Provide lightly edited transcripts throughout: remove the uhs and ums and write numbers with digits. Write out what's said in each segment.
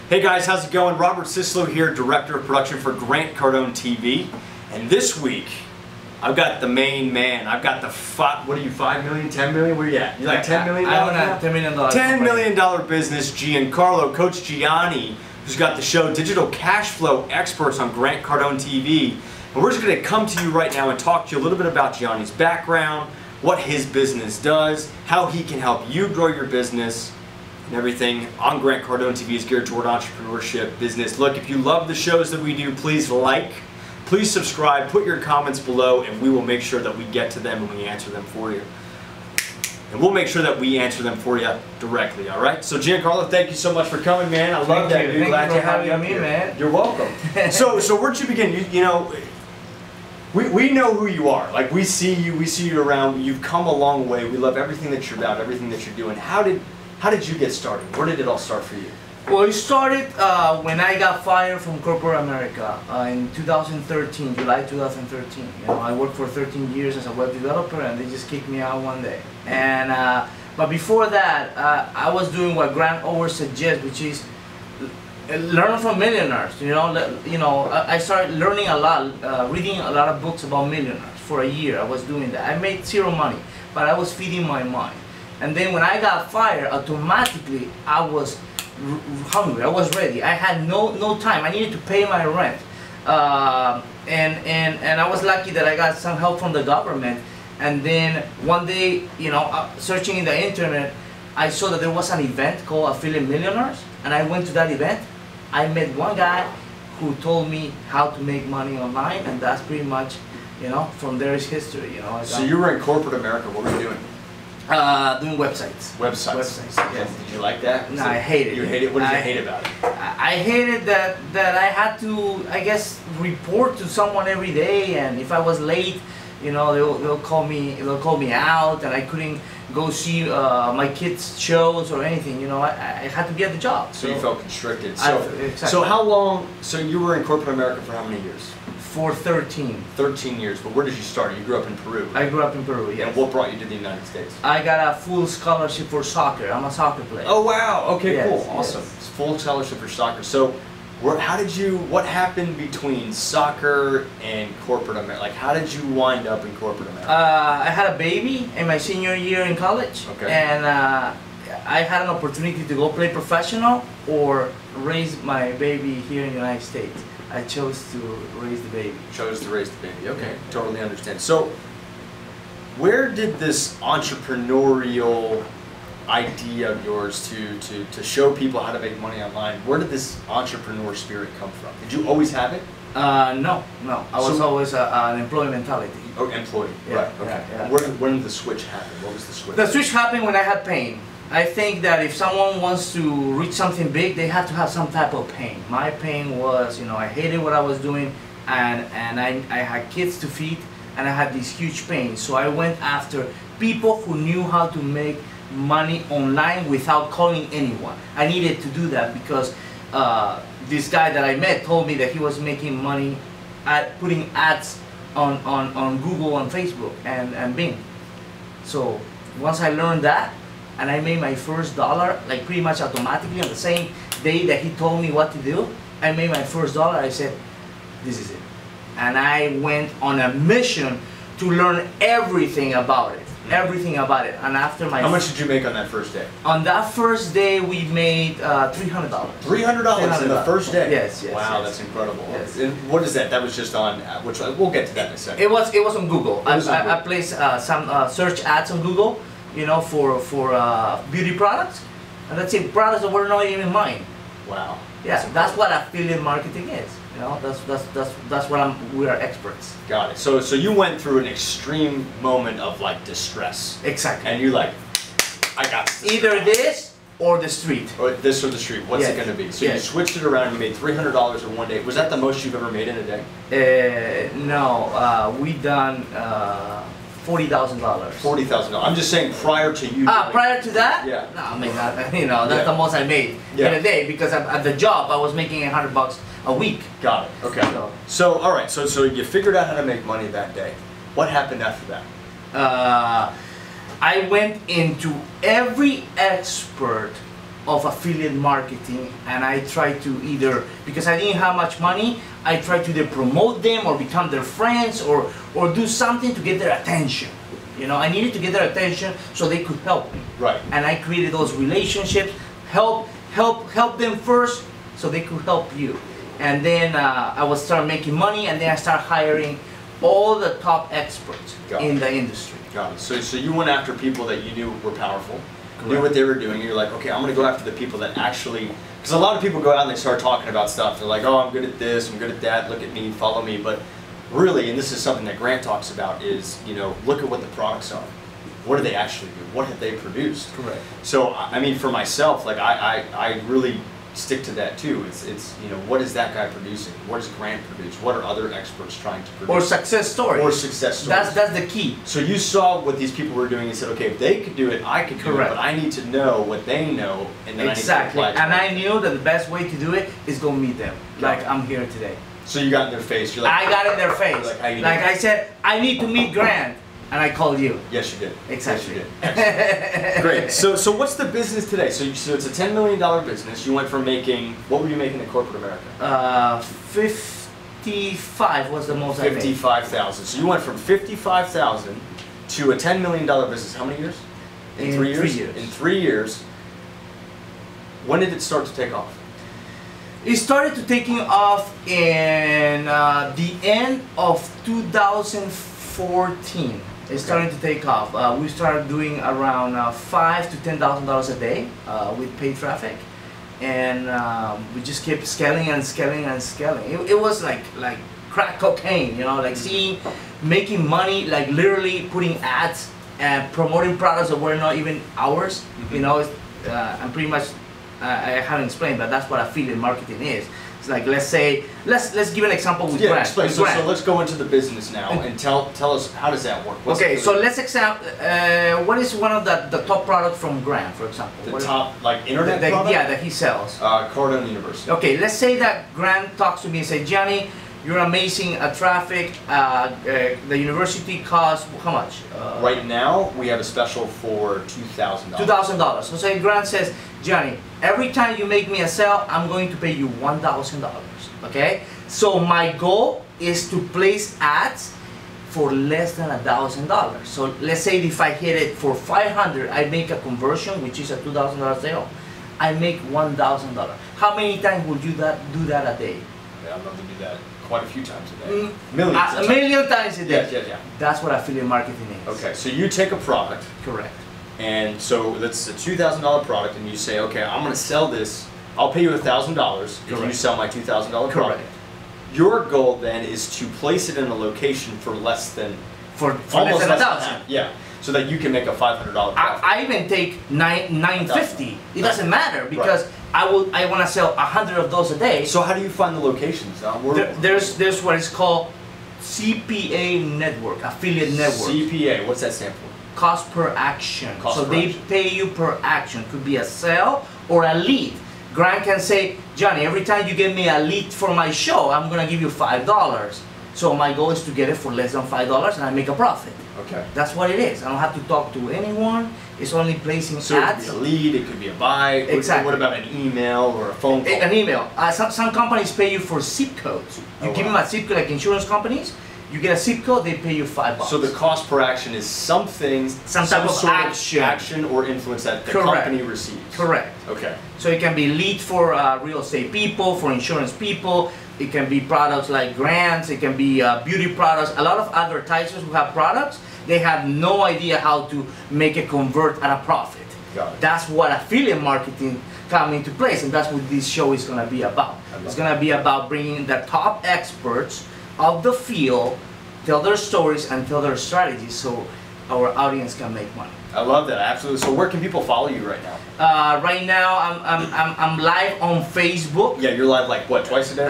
Hey guys, how's it going? Robert Sislo here, Director of Production for Grant Cardone TV. And this week, I've got the main man. I've got the, what are you, 5 million, 10 million? Where you at? You like $10 million? I own a $10 million $10 million business, Giancarlo, Coach Gianni, who's got the show Digital Cash Flow Experts on Grant Cardone TV. And we're just going to come to you right now and talk to you a little bit about Gianni's background, what his business does, how he can help you grow your business, and everything on Grant Cardone TV is geared toward entrepreneurship, business. Look, if you love the shows that we do, please like, please subscribe, put your comments below, and we will make sure that we get to them and we answer them for you. And we'll make sure that we answer them for you directly, all right? So Giancarlo, thank you so much for coming, man. I love that, dude. Glad to have you up here, man. You're welcome. So where'd you begin? You know, we know who you are. Like, we see you around. You've come a long way. We love everything that you're about, everything that you're doing. How did you get started? Where did it all start for you? Well, it started when I got fired from corporate America in 2013, July 2013. You know, I worked for 13 years as a web developer, and they just kicked me out one day. And but before that, I was doing what Grant always suggests, which is learn from millionaires. You know, I started learning a lot, reading a lot of books about millionaires for a year. I was doing that. I made zero money, but I was feeding my mind. And then when I got fired, automatically I was hungry. I was ready. I had no time. I needed to pay my rent, and I was lucky that I got some help from the government. And then one day, you know, searching in the internet, I saw that there was an event called Affiliate Millionaires, and I went to that event. I met one guy who told me how to make money online, and that's pretty much, you know, from there is history. You know. So you were in corporate America. What were you doing? Doing websites. Websites. Yes. Did you like that? No, I hate it. You hate it? What did you hate about it? I hated that I had to, I guess, report to someone every day, and if I was late, you know, they'll call me out, and I couldn't go see my kids' shows or anything. You know, I had to be at the job. So you felt constricted. Exactly. So how long? So you were in corporate America for how many years? For 13. 13 years, but where did you start? You grew up in Peru. I grew up in Peru, yes. And what brought you to the United States? I got a full scholarship for soccer. I'm a soccer player. Oh wow, okay, yes, cool, awesome. Yes. Full scholarship for soccer. So what happened between soccer and corporate America? Like, how did you wind up in corporate America? I had a baby in my senior year in college. Okay. And I had an opportunity to go play professional or raise my baby here in the United States. I chose to raise the baby. Chose to raise the baby. Okay, totally understand. So, where did this entrepreneurial idea of yours to show people how to make money online? Where did this entrepreneur spirit come from? Did you always have it? No. I was always an employee mentality. Oh, employee. Yeah, right. Okay. Yeah. When did the switch happen? What was the switch? The switch happened when I had pain. I think that if someone wants to reach something big, they have to have some type of pain. My pain was, you know, I hated what I was doing, and I had kids to feed, and I had this huge pain. So I went after people who knew how to make money online without calling anyone. I needed to do that because this guy that I met told me that he was making money at putting ads on Google and Facebook and Bing. So once I learned that, and I made my first dollar, like pretty much automatically on the same day that he told me what to do. I made my first dollar. I said, this is it. And I went on a mission to learn everything about it. Everything about it. And after my... How much did you make on that first day? On that first day, we made $300. $300 in the first day? Yes. Wow, yes. that's incredible. Yes. And what is that? That was just on, which we'll get to that in a second. It was on Google. I placed some search ads on Google, you know, for beauty products, and that's it. Products that were not even mine. Wow. Yeah, that's what affiliate marketing is. You know, that's what we are experts. Got it. So you went through an extreme moment of like distress. Exactly. And you're like, I got this. Either this or the street. Or this or the street. What's it going to be? So you switched it around. You made $300 in one day. Was that the most you've ever made in a day? No. We done. $40,000. $40,000. I'm just saying prior to you. Prior to that? Yeah. No, I mean, you know, that's the most I made in a day because at the job I was making $100 a week. Got it. Okay. So all right. So you figured out how to make money that day. What happened after that? I went into every expert of affiliate marketing, and I tried to either, because I didn't have much money, I tried to either promote them or become their friends or do something to get their attention. You know, I needed to get their attention so they could help me. Right. And I created those relationships, help them first so they could help you. And then I would start making money, and then I start hiring all the top experts in the industry. Got it. So you went after people that you knew were powerful, Correct. knew what they were doing, and you're like, okay, I'm going to go after the people that actually, because a lot of people go out and they start talking about stuff. They're like, oh, I'm good at this, I'm good at that, look at me, follow me. But really, and this is something that Grant talks about, is, you know, look at what the products are. What do they actually do? What have they produced? Correct. So, I mean, for myself, like, I really stick to that too. It's you know, what is that guy producing? What does Grant produce? What are other experts trying to produce? Or success stories. Or success stories. That's the key. So you saw what these people were doing and said, okay, if they could do it, I could do Correct. it, but I need to know what they know, and then Exactly. I need to apply to And I knew that the best way to do it is go meet them, like I'm here today. So you got in their face. You're like, I got in their face. Like, how you Like doing? I said, I need to meet Grant, and I called you. Yes, you did. Exactly. Yes, you did. Great. So what's the business today? So it's a $10 million business. You went from making, what were you making in corporate America? 55 was the most I made. 55,000. So you went from 55,000 to a $10 million business. How many years? In 3 years? 3 years. In 3 years. When did it start to take off? It started to taking off in the end of 2014. It's starting to take off. We started doing around $5,000 to $10,000 a day with paid traffic, and we just kept scaling and scaling and scaling. It was like crack cocaine, you know, like making money, like literally putting ads and promoting products that were not even ours. You know, I'm pretty much. I haven't explained, but that's what affiliate marketing is. It's like, let's say, let's give an example with Grant. Explain. So let's go into the business now and tell us, how does that work? Okay, so let's example. What is one of the top products from Grant, for example? The top, like, internet product? Yeah, that he sells. Cardone University. Okay, let's say that Grant talks to me and say, Johnny, you're amazing at traffic. The university costs how much? Right now, we have a special for $2,000. $2,000. So say Grant says, Johnny, every time you make me a sale, I'm going to pay you $1,000. Okay? So my goal is to place ads for less than $1,000. So let's say if I hit it for 500, I make a conversion, which is a $2,000 sale. I make $1,000. How many times would you do that a day? Yeah, I'm going to do that quite a few times a day. Millions. A million times a day. Yeah. That's what affiliate marketing is. Okay, so you take a product. Correct. And so that's a $2,000 product, and you say, okay, I'm going to sell this. I'll pay you $1,000 if you sell my $2,000 product. Correct. Your goal then is to place it in a location for less than for less than $1,000. Yeah, so that you can make a $500 profit. I even take $950. It doesn't matter because I want to sell 100 of those a day. So how do you find the locations? There's what is called CPA network, affiliate network. CPA, what's that stand for? Cost per action. Cost per they action. pay you per action. Could be a sale or a lead. Grant can say, Johnny, every time you give me a lead for my show, I'm gonna give you $5. So my goal is to get it for less than $5 and I make a profit. Okay. That's what it is. I don't have to talk to anyone. It's only placing ads. So it could be a lead, it could be a buy. Exactly. What about an email or a phone call? An email. Some companies pay you for zip codes. You give them a zip code, like insurance companies. You get a zip code, they pay you $5. So the cost per action is some type of sort action or influence that the company receives. Correct. Okay. So it can be lead for real estate people, for insurance people. It can be products like grants. It can be beauty products. A lot of advertisers who have products, they have no idea how to make it convert at a profit. Got it. That's what affiliate marketing come into place, and that's what this show is going to be about. It's going to be about bringing the top experts of the field, tell their stories and tell their strategies so our audience can make money. I love that, absolutely. So where can people follow you right now? Right now I'm live on Facebook. Yeah, you're live like what, twice a day?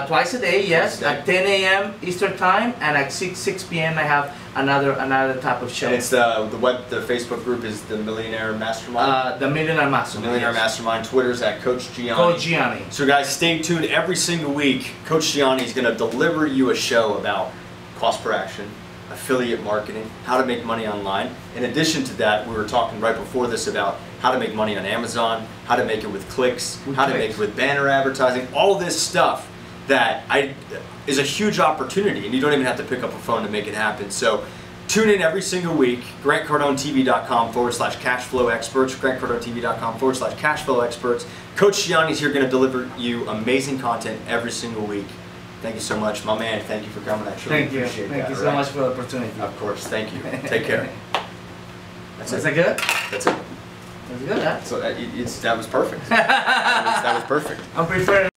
Twice a day, yes. Twice a day. At 10 a.m. Eastern time, and at 6 p.m. I have another type of show. And it's the Facebook group is the Millionaire Mastermind. The Millionaire Mastermind. The Millionaire Mastermind. Twitter's at Coach Gianni. Coach Gianni. So guys, stay tuned. Every single week, Coach Gianni is going to deliver you a show about cost per action, affiliate marketing, how to make money online. In addition to that, we were talking right before this about how to make money on Amazon, how to make it with clicks, how to make it with banner advertising, all this stuff that is a huge opportunity, and you don't even have to pick up a phone to make it happen. So tune in every single week, grantcardonetv.com/cashflow experts, grantcardonetv.com/cashflow experts. Coach Gianni's here going to deliver you amazing content every single week. Thank you so much, my man. Thank you for coming. I truly appreciate that. Thank you so much for the opportunity. Of course. Thank you. Take care. Is that good? That's it. That's good, huh? So that was perfect. that was perfect. I'm preparing.